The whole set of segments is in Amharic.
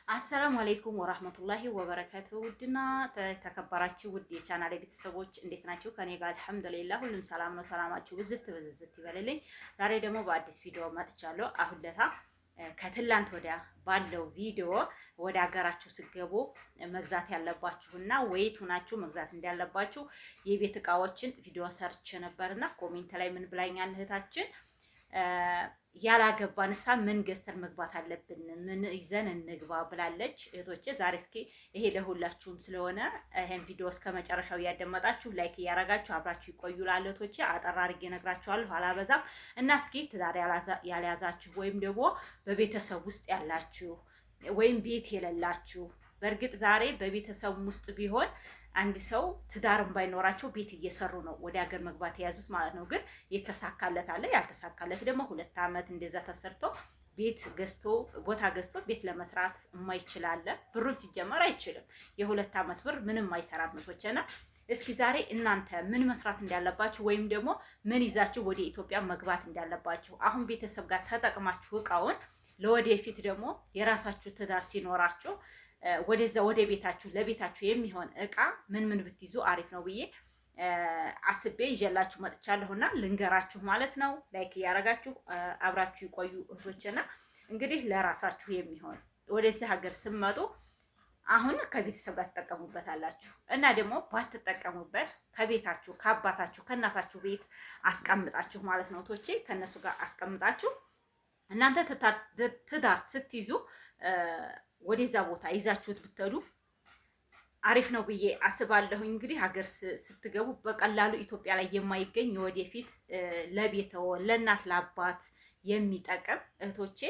አሰላሙ አለይኩም ወራህመቱላሂ ወበረካቱ። ውድና ተከበራችሁ ውድ የቻናሌ ቤተሰቦች እንዴት ናችሁ? ከኔ ጋር አልሐምዱሊላህ ሁሉም ሰላም ነው። ሰላማችሁ ብዝት ይበልልኝ። ዛሬ ደግሞ በአዲስ ቪዲዮ መጥቻለሁ። አሁን ለታ ከትላንት ወዲያ ባለው ቪዲዮ ወደ ሀገራችሁ ስገቡ መግዛት ያለባችሁና ወይት ሆናችሁ መግዛት እንዳለባችሁ የቤት እቃዎችን ቪዲዮ ሰርች ነበርና ኮሜንት ላይ ምን ብላኛል እህታችን ያላገባንሳ ምን ገዝተን መግባት አለብን? ምን ይዘን እንግባ ብላለች። እህቶቼ ዛሬ እስኪ ይሄ ለሁላችሁም ስለሆነ ይሄን ቪዲዮ እስከ መጨረሻው እያደመጣችሁ ላይክ እያረጋችሁ አብራችሁ ይቆዩ። ላለቶቼ አጠር አድርጌ እነግራችኋለሁ፣ አላበዛም እና እስኪ ትዳር ያልያዛችሁ ወይም ደግሞ በቤተሰብ ውስጥ ያላችሁ ወይም ቤት የሌላችሁ በእርግጥ ዛሬ በቤተሰብ ውስጥ ቢሆን አንድ ሰው ትዳርም ባይኖራቸው ቤት እየሰሩ ነው ወደ ሀገር መግባት የያዙት ማለት ነው። ግን የተሳካለት አለ፣ ያልተሳካለት ደግሞ 2 ዓመት እንደዛ ተሰርቶ ቤት ገዝቶ ቦታ ገዝቶ ቤት ለመስራት የማይችል አለ። ብሩን ሲጀመር አይችልም። የ2 ዓመት ብር ምንም አይሰራም። መቶቸና እስኪ ዛሬ እናንተ ምን መስራት እንዳለባችሁ ወይም ደግሞ ምን ይዛችሁ ወደ ኢትዮጵያ መግባት እንዳለባችሁ አሁን ቤተሰብ ጋር ተጠቅማችሁ እቃውን ለወደፊት ደግሞ የራሳችሁ ትዳር ሲኖራችሁ ወደዛ ወደ ቤታችሁ ለቤታችሁ የሚሆን እቃ ምን ብትይዙ አሪፍ ነው ብዬ አስቤ ይዤላችሁ መጥቻለሁና ልንገራችሁ ማለት ነው። ላይክ እያረጋችሁ አብራችሁ ይቆዩ እህቶችና እንግዲህ ለራሳችሁ የሚሆን ወደዚህ ሀገር ስትመጡ አሁን ከቤተሰብ ጋር ትጠቀሙበታላችሁ እና ደግሞ ባትጠቀሙበት ከቤታችሁ ከአባታችሁ ከእናታችሁ ቤት አስቀምጣችሁ ማለት ነው እህቶቼ ከነሱ ጋር አስቀምጣችሁ እናንተ ትዳር ስትይዙ ወደዛ ቦታ ይዛችሁት ብትሄዱ አሪፍ ነው ብዬ አስባለሁኝ። እንግዲህ ሀገር ስትገቡ በቀላሉ ኢትዮጵያ ላይ የማይገኝ የወደፊት ለቤተው ለእናት ለአባት የሚጠቅም እህቶቼ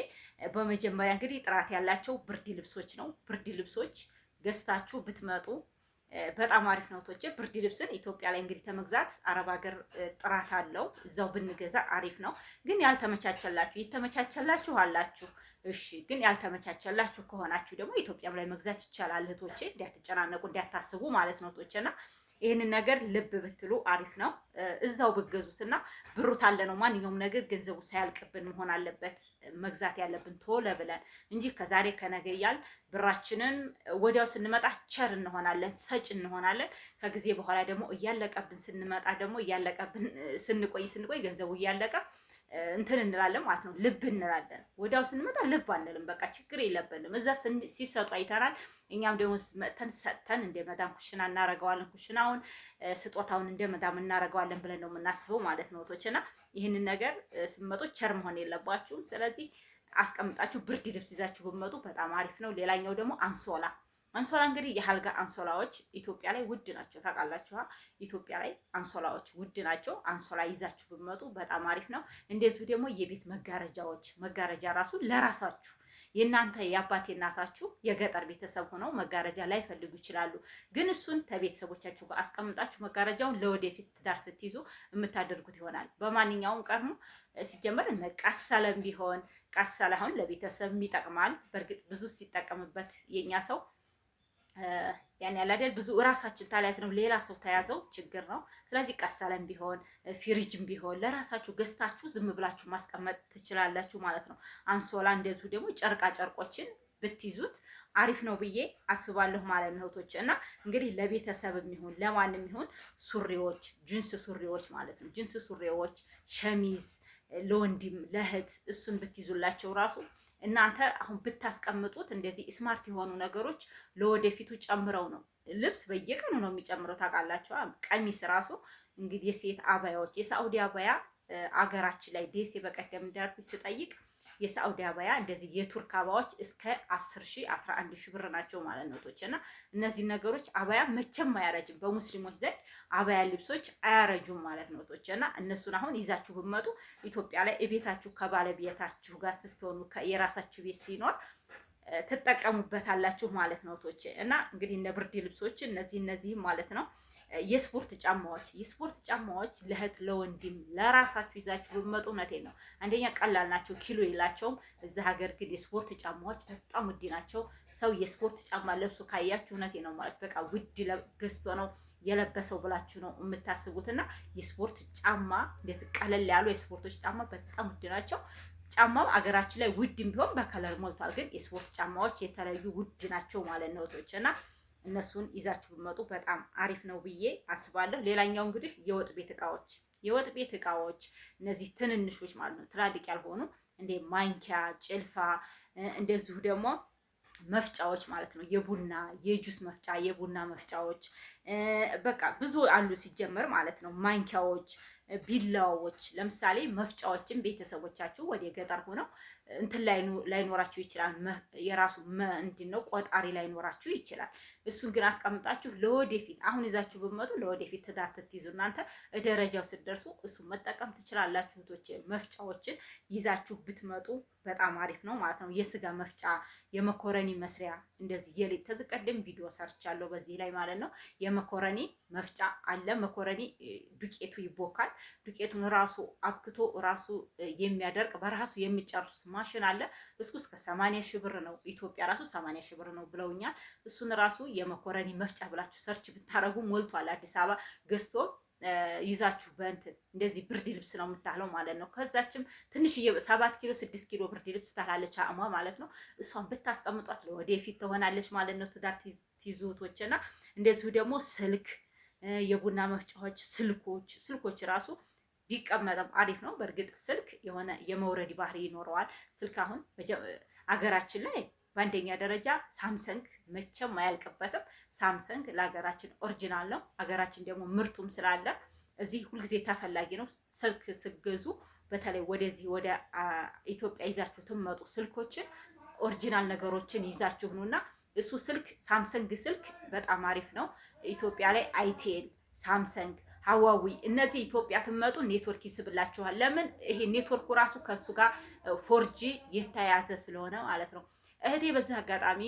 በመጀመሪያ እንግዲህ ጥራት ያላቸው ብርድ ልብሶች ነው። ብርድ ልብሶች ገዝታችሁ ብትመጡ በጣም አሪፍ ነው እህቶቼ። ብርድ ልብስን ኢትዮጵያ ላይ እንግዲህ ተመግዛት አረብ ሀገር ጥራት አለው፣ እዛው ብንገዛ አሪፍ ነው። ግን ያልተመቻቸላችሁ የተመቻቸላችሁ አላችሁ እሺ ግን ያልተመቻቸላችሁ ከሆናችሁ ደግሞ ኢትዮጵያም ላይ መግዛት ይቻላል እህቶቼ። እንዳትጨናነቁ እንዳታስቡ ማለት ነው እህቶቼና ይህንን ነገር ልብ ብትሉ አሪፍ ነው። እዛው ብገዙትና ብሩ ታለ ነው ማንኛውም ነገር ገንዘቡ ሳያልቅብን መሆን አለበት መግዛት ያለብን ቶሎ ብለን እንጂ ከዛሬ ከነገ እያል ብራችንን ወዲያው ስንመጣ ቸር እንሆናለን፣ ሰጭ እንሆናለን። ከጊዜ በኋላ ደግሞ እያለቀብን ስንመጣ ደግሞ እያለቀብን ስንቆይ ገንዘቡ እያለቀ እንትን እንላለን ማለት ነው። ልብ እንላለን። ወዲያው ስንመጣ ልብ አንልም። በቃ ችግር የለብንም። እዛ ሲሰጡ አይተናል። እኛም ደግሞ መተን ሰጥተን እንደ መዳም ኩሽና እናረገዋለን። ኩሽናውን ስጦታውን እንደ መዳም እናረገዋለን ብለን ነው የምናስበው ማለት ነው እህቶችና ይህንን ነገር ስትመጡ ቸር መሆን የለባችሁም። ስለዚህ አስቀምጣችሁ ብርድ ልብስ ይዛችሁ ብትመጡ በጣም አሪፍ ነው። ሌላኛው ደግሞ አንሶላ እንግዲህ የአልጋ አንሶላዎች ኢትዮጵያ ላይ ውድ ናቸው ታውቃላችሁ። ኢትዮጵያ ላይ አንሶላዎች ውድ ናቸው። አንሶላ ይዛችሁ ብትመጡ በጣም አሪፍ ነው። እንደዚሁ ደግሞ የቤት መጋረጃ ራሱ ለራሳችሁ የእናንተ የአባት የእናታችሁ የገጠር ቤተሰብ ሆነው መጋረጃ ላይ ፈልጉ ይችላሉ። ግን እሱን ከቤተሰቦቻችሁ ጋር አስቀምጣችሁ መጋረጃውን ለወደፊት ትዳር ስትይዙ የምታደርጉት ይሆናል። በማንኛውም ቀርሙ ሲጀመር ቀሰለም ቢሆን ቀሰለ አሁን ለቤተሰብ ይጠቅማል። በእርግጥ ብዙ ሲጠቀምበት የኛ ሰው ያን ያለ አይደል ብዙ እራሳችን ታላያዝ ነው ሌላ ሰው ተያዘው ችግር ነው። ስለዚህ ቀሰለም ቢሆን ፍሪጅም ቢሆን ለራሳችሁ ገዝታችሁ ዝም ብላችሁ ማስቀመጥ ትችላላችሁ ማለት ነው። አንሶላ እንደዚሁ ደግሞ ጨርቆችን ብትይዙት አሪፍ ነው ብዬ አስባለሁ ማለት ነው እህቶች። እና እንግዲህ ለቤተሰብም ይሁን ለማንም ይሁን ሱሪዎች፣ ጂንስ ሱሪዎች ማለት ነው ጂንስ ሱሪዎች፣ ሸሚዝ ለወንድም ለእህት እሱን ብትይዙላቸው ራሱ እናንተ አሁን ብታስቀምጡት እንደዚህ ስማርት የሆኑ ነገሮች ለወደፊቱ ጨምረው ነው። ልብስ በየቀኑ ነው የሚጨምረው ታውቃላችሁ። ቀሚስ ራሱ እንግዲህ የሴት አባያዎች የሳዑዲ አባያ አገራችን ላይ ደሴ በቀደም እንዳልኩ ስጠይቅ የሳዑዲ አባያ እንደዚህ የቱርክ አባያዎች እስከ 10,000 11,000 ብር ናቸው ማለት ነው እህቶችና እነዚህ ነገሮች አባያ መቼም አያረጅም። በሙስሊሞች ዘንድ አባያ ልብሶች አያረጁም ማለት ነው እህቶችና እነሱን አሁን ይዛችሁ ብትመጡ ኢትዮጵያ ላይ እቤታችሁ ከባለቤታችሁ ጋር ስትሆኑ የራሳችሁ ቤት ሲኖር ትጠቀሙበታላችሁ ማለት ነው እህቶች። እና እንግዲህ እነ ብርድ ልብሶች እነዚህ ማለት ነው። የስፖርት ጫማዎች ለእህት ለወንድም ለራሳችሁ ይዛችሁ ብትመጡ እውነቴን ነው አንደኛ ቀላል ናቸው፣ ኪሎ የላቸውም። እዛ ሀገር ግን የስፖርት ጫማዎች በጣም ውድ ናቸው። ሰው የስፖርት ጫማ ለብሶ ካያችሁ እውነቴን ነው ማለት በቃ ውድ ገዝቶ ነው የለበሰው ብላችሁ ነው የምታስቡትና የስፖርት ጫማ እንደዚህ ቀለል ያሉ የስፖርቶች ጫማ በጣም ውድ ናቸው። ጫማው አገራችን ላይ ውድም ቢሆን በከለር ሞልቷል። ግን የስፖርት ጫማዎች የተለዩ ውድ ናቸው ማለት ነው እህቶች እና እነሱን ይዛችሁ ብትመጡ በጣም አሪፍ ነው ብዬ አስባለሁ። ሌላኛው እንግዲህ የወጥ ቤት እቃዎች እነዚህ ትንንሾች ማለት ነው፣ ትላልቅ ያልሆኑ እንደ ማንኪያ፣ ጭልፋ እንደዚሁ ደግሞ መፍጫዎች ማለት ነው። የቡና የጁስ መፍጫ፣ የቡና መፍጫዎች በቃ ብዙ አሉ ሲጀመር ማለት ነው። ማንኪያዎች፣ ቢላዎች ለምሳሌ መፍጫዎችን ቤተሰቦቻችሁ ወደ ገጠር ሆነው እንትን ላይኖራችሁ ይችላል። የራሱ እንትን ነው ቆጣሪ ላይኖራችሁ ይችላል። እሱን ግን አስቀምጣችሁ ለወደፊት አሁን ይዛችሁ ብትመጡ ለወደፊት ትዳር ትይዙ እናንተ ደረጃው ስትደርሱ እሱን መጠቀም ትችላላችሁ። እህቶች መፍጫዎችን ይዛችሁ ብትመጡ በጣም አሪፍ ነው ማለት ነው። የስጋ መፍጫ፣ የመኮረኒ መስሪያ እንደዚህ የሌት ተዝቀደም ቪዲዮ ሰርቻለሁ በዚህ ላይ ማለት ነው። የመኮረኒ መፍጫ አለ። መኮረኒ ዱቄቱ ይቦካል። ዱቄቱን ራሱ አብክቶ ራሱ የሚያደርቅ በራሱ የሚጨርሱት ማሽን አለ። እሱ እስከ 80 ሺህ ብር ነው። ኢትዮጵያ ራሱ 80 ሺህ ብር ነው ብለውኛል። እሱን ራሱ የመኮረኒ መፍጫ ብላችሁ ሰርች ብታረጉ ሞልቷል። አዲስ አበባ ገዝቶ ይዛችሁ በእንትን እንደዚህ ብርድ ልብስ ነው የምታለው ማለት ነው። ከዛችም ትንሽዬ 7 ኪሎ 6 ኪሎ ብርድ ልብስ ታላለች አእሟ ማለት ነው። እሷን ብታስቀምጧት ለወደፊት ትሆናለች ማለት ነው። ትዳር ትይዙቶችና እንደዚሁ ደግሞ ስልክ፣ የቡና መፍጫዎች፣ ስልኮች ራሱ ቢቀመጥም አሪፍ ነው። በእርግጥ ስልክ የሆነ የመውረድ ባህሪ ይኖረዋል። ስልክ አሁን አገራችን ላይ በአንደኛ ደረጃ ሳምሰንግ መቼም አያልቅበትም። ሳምሰንግ ለሀገራችን ኦሪጂናል ነው። ሀገራችን ደግሞ ምርቱም ስላለ እዚህ ሁልጊዜ ተፈላጊ ነው። ስልክ ስገዙ በተለይ ወደዚህ ወደ ኢትዮጵያ ይዛችሁ ትመጡ ስልኮችን ኦሪጂናል ነገሮችን ይዛችሁ ነውና እሱ ስልክ ሳምሰንግ ስልክ በጣም አሪፍ ነው። ኢትዮጵያ ላይ አይቴል፣ ሳምሰንግ፣ ሀዋዊ እነዚህ ኢትዮጵያ ትመጡ ኔትወርክ ይስብላችኋል። ለምን ይሄ ኔትወርኩ ራሱ ከሱ ጋር ፎርጂ የተያያዘ ስለሆነ ማለት ነው። እህቴ በዚህ አጋጣሚ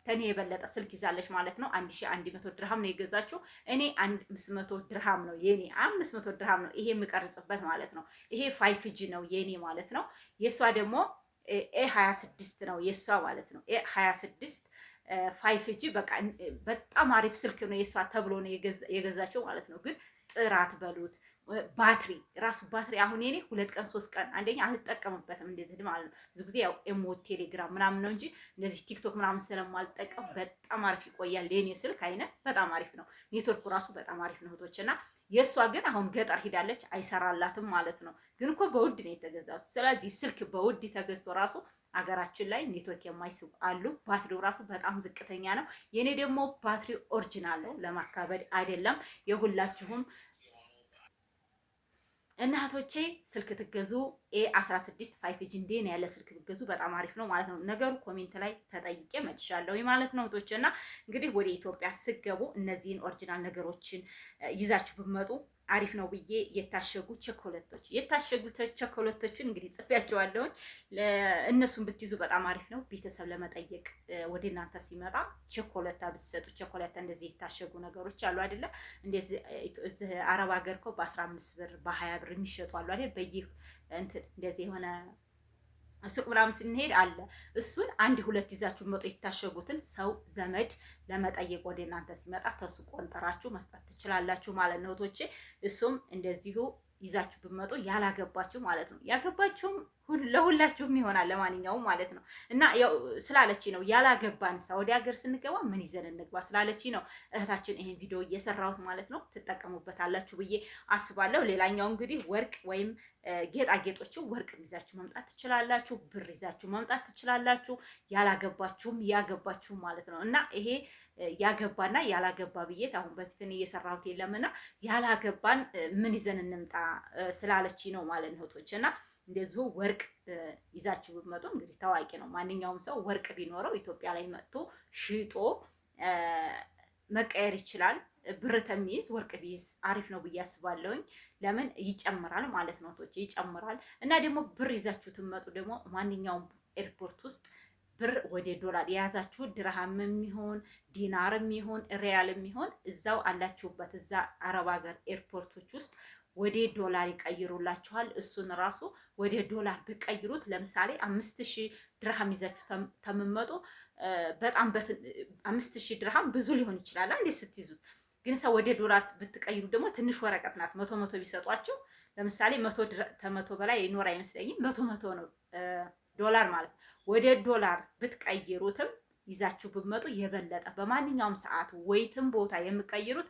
ከኔ የበለጠ ስልክ ይዛለች ማለት ነው። 1100 ድርሃም ነው የገዛችው። እኔ 500 ድርሃም ነው የኔ 500 ድርሃም ነው ይሄ የምቀርጽበት ማለት ነው። ይሄ 5G ነው የኔ ማለት ነው። የሷ ደግሞ A26 ነው የሷ ማለት ነው። A26 5G በቃ በጣም አሪፍ ስልክ ነው የሷ ተብሎ ነው የገዛችው ማለት ነው። ግን ጥራት በሉት ባትሪ ራሱ ባትሪ አሁን የኔ 2 ቀን 3 ቀን አንደኛ አልጠቀምበትም እንደዚህ ማለት ነው። ብዙ ጊዜ ያው ኤሞ ቴሌግራም ምናምን ነው እንጂ እንደዚህ ቲክቶክ ምናምን ስለማልጠቀም በጣም አሪፍ ይቆያል። የኔ ስልክ አይነት በጣም አሪፍ ነው። ኔትወርኩ ራሱ በጣም አሪፍ ነው እህቶችና የእሷ ግን አሁን ገጠር ሂዳለች አይሰራላትም ማለት ነው። ግን እኮ በውድ ነው የተገዛው። ስለዚህ ስልክ በውድ ተገዝቶ ራሱ አገራችን ላይ ኔትወርክ የማይስቡ አሉ። ባትሪው ራሱ በጣም ዝቅተኛ ነው። የኔ ደግሞ ባትሪ ኦሪጂናል ነው፣ ለማካበድ አይደለም። የሁላችሁም እናቶቼ ስልክ ትገዙ A16 5G እንዴት ያለ ስልክ ትገዙ በጣም አሪፍ ነው ማለት ነው። ነገሩ ኮሜንት ላይ ተጠይቄ መጥቻለሁ ማለት ነው እህቶቼ። እና እንግዲህ ወደ ኢትዮጵያ ስገቡ እነዚህን ኦሪጂናል ነገሮችን ይዛችሁ ብትመጡ አሪፍ ነው ብዬ የታሸጉ ቸኮሌቶችን እንግዲህ ጽፌያቸዋለሁ። እነሱን ብትይዙ በጣም አሪፍ ነው። ቤተሰብ ለመጠየቅ ወደ እናንተ ሲመጣ ቸኮሌታ ብትሰጡ፣ ቸኮሌታ እንደዚህ የታሸጉ ነገሮች አሉ አይደለ? እንደዚህ እዚህ አረብ ሀገር እኮ በ15 ብር በ20 ብር የሚሸጡ አሉ አይደል? በይህ እንትን እንደዚህ የሆነ ሱቅ ምናምን ስንሄድ አለ። እሱን 1-2 ይዛችሁ መጡ። የታሸጉትን ሰው ዘመድ ለመጠየቅ ወደ እናንተ ሲመጣ ተሱቅ ቆንጠራችሁ መስጠት ትችላላችሁ ማለት ነው እህቶቼ። እሱም እንደዚሁ ይዛችሁ ብትመጡ ያላገባችሁ ማለት ነው። ያገባችሁም ለሁላችሁም ይሆናል ለማንኛውም ማለት ነው። እና ያው ስላለች ነው ያላገባን ሳውዲ ሀገር ስንገባ ምን ይዘን እንግባ ስላለች ነው እህታችን ይሄን ቪዲዮ እየሰራሁት ማለት ነው። ትጠቀሙበታላችሁ ብዬ አስባለሁ። ሌላኛው እንግዲህ ወርቅ ወይም ጌጣጌጦችን ወርቅ ይዛችሁ መምጣት ትችላላችሁ። ብር ይዛችሁ መምጣት ትችላላችሁ። ያላገባችሁም ያገባችሁም ማለት ነው። እና ይሄ ያገባና ያላገባ ብዬ አሁን በፊት እኔ እየሰራሁት የለምና ያላገባን ምን ይዘን እንምጣ ስላለች ነው ማለት ነው እህቶች። እና እንደዚሁ ወርቅ ይዛችሁ ብትመጡ እንግዲህ ታዋቂ ነው። ማንኛውም ሰው ወርቅ ቢኖረው ኢትዮጵያ ላይ መጥቶ ሽጦ መቀየር ይችላል። ብር ተሚይዝ ወርቅ ቢይዝ አሪፍ ነው ብዬ አስባለሁኝ። ለምን ይጨምራል ማለት ነው እህቶች፣ ይጨምራል። እና ደግሞ ብር ይዛችሁ ትመጡ ደግሞ ማንኛውም ኤርፖርት ውስጥ ብር ወደ ዶላር የያዛችሁ ድርሃም የሚሆን ዲናር የሚሆን ሪያል የሚሆን እዛው አላችሁበት እዛ አረብ ሀገር ኤርፖርቶች ውስጥ ወደ ዶላር ይቀይሩላችኋል። እሱን ራሱ ወደ ዶላር ብቀይሩት ለምሳሌ 5000 ድርሃም ይዛችሁ ተመመጡ በጣም 5000 ድርሃም ብዙ ሊሆን ይችላል እንዴ ስትይዙት። ግን ሰው ወደ ዶላር ብትቀይሩ ደግሞ ትንሽ ወረቀት ናት 100 ቢሰጧችሁ ለምሳሌ መቶ በላይ ይኖር አይመስለኝም። መቶ ነው ዶላር ማለት ወደ ዶላር ብትቀይሩትም ይዛችሁ ብትመጡ የበለጠ በማንኛውም ሰዓት ወይትም ቦታ የምቀይሩት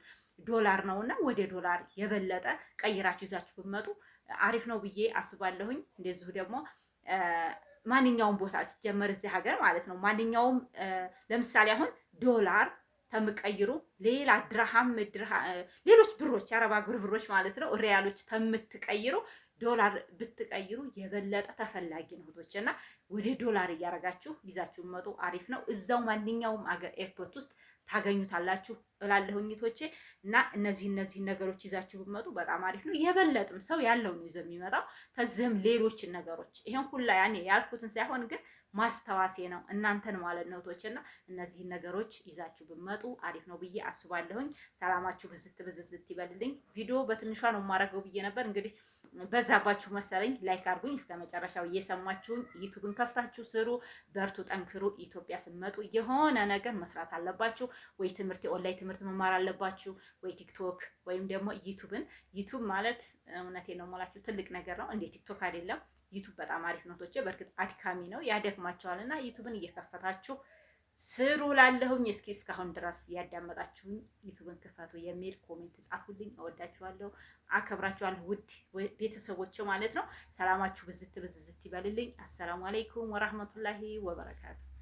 ዶላር ነውና ወደ ዶላር የበለጠ ቀይራችሁ ይዛችሁ ብትመጡ አሪፍ ነው ብዬ አስባለሁኝ። እንደዚሁ ደግሞ ማንኛውም ቦታ ሲጀመር እዚህ ሀገር ማለት ነው ማንኛውም ለምሳሌ አሁን ዶላር ተምቀይሩ ሌላ ድርሃም ሌሎች ብሮች የአረብ ሀገር ብሮች ማለት ነው ሪያሎች ተምትቀይሩ ዶላር ብትቀይሩ የበለጠ ተፈላጊ ነው እህቶች እና ወደ ዶላር እያረጋችሁ ይዛችሁ መጡ አሪፍ ነው። እዛው ማንኛውም አገር ኤርፖርት ውስጥ ታገኙታላችሁ እላለሁኝ እህቶቼ እና እነዚህ ነገሮች ይዛችሁ ብትመጡ በጣም አሪፍ ነው። የበለጥም ሰው ያለው ነው ይዞ የሚመጣው ተዝህም ሌሎችን ነገሮች ይሄን ሁላ ያኔ ያልኩትን ሳይሆን ግን ማስተዋሴ ነው እናንተን ማለት ነው እህቶቼ እና እነዚህን ነገሮች ይዛችሁ ብትመጡ አሪፍ ነው ብዬ አስባለሁኝ። ሰላማችሁ ብዝት ይበልልኝ። ቪዲዮ በትንሿ ነው የማደርገው ብዬ ነበር እንግዲህ በዛባችሁ መሰለኝ። ላይክ አድርጉኝ እስከ መጨረሻው እየሰማችሁኝ ዩቲዩብን ከፍታችሁ ስሩ፣ በርቱ፣ ጠንክሩ። ኢትዮጵያ ስትመጡ የሆነ ነገር መስራት አለባችሁ። ወይ ትምህርት የኦንላይን ትምህርት መማር አለባችሁ፣ ወይ ቲክቶክ ወይም ደግሞ ዩቲዩብ ማለት እውነቴን ነው የምላችሁ ትልቅ ነገር ነው። እንደ ቲክቶክ አይደለም። ዩቲዩብ በጣም አሪፍ ነው። በእርግጥ አድካሚ ነው ያደክማቸዋልና ዩቲዩብን እየከፈታችሁ ስሩ ላለሁኝ። እስኪ እስካሁን ድረስ ያዳመጣችሁኝ ዩቲዩብን ክፈቱ የሚል ኮሜንት ጻፉልኝ። እወዳችኋለሁ፣ አከብራችኋለሁ ውድ ቤተሰቦች ማለት ነው። ሰላማችሁ ብዝት ይበልልኝ። አሰላሙ አለይኩም ወራህመቱላሂ ወበረካቱ።